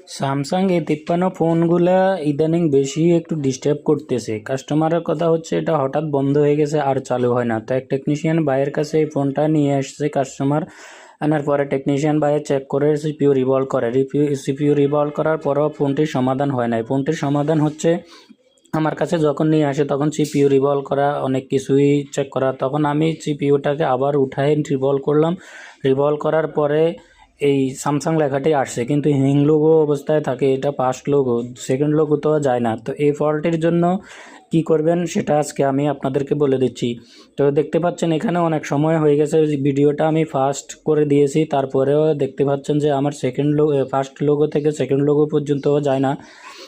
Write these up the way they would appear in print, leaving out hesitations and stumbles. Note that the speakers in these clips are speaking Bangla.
স্যামসাং A53 ফোনগুলা ইদানিং বেশি একটু ডিস্টার্ব করতেছে। কাস্টমারের কথা হচ্ছে এটা হঠাৎ বন্ধ হয়ে গেছে আর চালু হয় না। তো এক টেকনিশিয়ান ভাইয়ের কাছে এই ফোনটা নিয়ে আসছে কাস্টমার। আনার পরে টেকনিশিয়ান ভাইয়ের চেক করে সিপিইউ রিভলভ করে, সিপিইউ রিভলভ করার পরেও ফোনটির সমাধান হয় নাই। ফোনটির সমাধান হচ্ছে আমার কাছে যখন নিয়ে আসে তখন সিপিইউ রিভলভ করা, অনেক কিছুই চেক করা। তখন আমি সিপিইউটাকে আবার উঠায় রিভলভ করলাম। রিভলভ করার পরে এই স্যামসাং লেখাটি আসছে, কিন্তু হিং লোগো অবস্থায় থাকে। এটা ফার্স্ট লোগো, সেকেন্ড লোগো তো যায় না। তো এই ফল্টের জন্য কি করবেন সেটা আজকে আমি আপনাদেরকে বলে দিচ্ছি। তো দেখতে পাচ্ছেন এখানে অনেক সময় হয়ে গেছে, ভিডিওটা আমি ফার্স্ট করে দিয়েছি, তারপরেও দেখতে পাচ্ছেন যে আমার ফার্স্ট লোগো থেকে সেকেন্ড লোগো পর্যন্তও যায় না।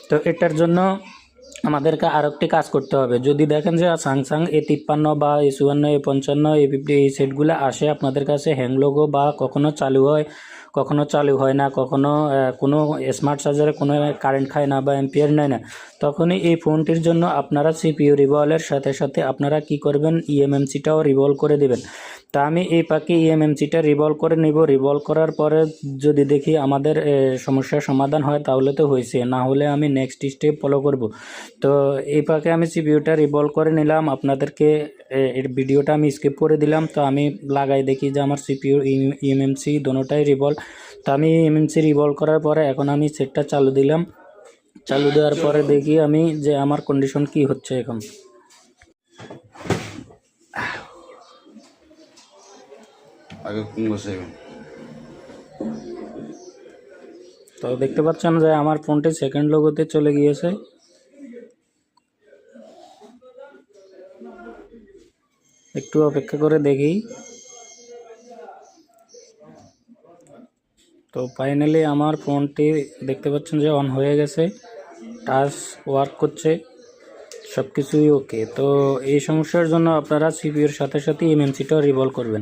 তো এটার জন্য আমাদেরকে আর একটি কাজ করতে হবে। যদি দেখেন যে স্যামসাং A53 বা A54, A55, A50 এই সেটগুলো আসে আপনাদের কাছে হ্যাং লোগো, বা কখনো চালু হয় কখনো চালু হয় না, কখনো কোনো স্মার্ট চার্জারে কোনো কারেন্ট খায় না বা এম্পিয়ার নেয় না, তখনই এই ফোনটির জন্য আপনারা সিপিইউ রিভলভের সাথে সাথে আপনারা কি করবেন, ইএমএমসিটাও রিভলভ করে দেবেন। তা আমি এই পাকে ইএমএমসিটা রিভলভ করে নেব। রিভলভ করার পরে যদি দেখি আমাদের সমস্যার সমাধান হয় তাহলে তো হয়েছে, না হলে আমি নেক্সট স্টেপ ফলো করব। তো এই পাকে আমি সিপিইউটা রিভলভ করে নিলাম, আপনাদেরকে এর ভিডিওটা আমি স্কিপ করে দিলাম। তো আমি লাগাই দেখি যে আমার সিপিইউ ইএমএমসি দোনোটাই রিভলভ। তো আমি ইএমএমসি রিভলভ করার পরে এখন আমি সেটটা চালু দিলাম। চালু দেওয়ার পরে দেখি আমি যে আমার কন্ডিশন কি হচ্ছে এখন। তো দেখতে পাচ্ছেন যে আমার ফোনটি সেকেন্ড লোগোতে চলে গিয়েছে। একটু অপেক্ষা করে দেখি। তো ফাইনালি আমার ফোনটি দেখতে পাচ্ছেন যে অন হয়ে গেছে, টাচ ওয়ার্ক করছে, সব কিছুই ওকে। তো এই সমস্যার জন্য আপনারা সিপিইউর সাথে সাথে ইএমএমসিটাও রিভলভ করবেন।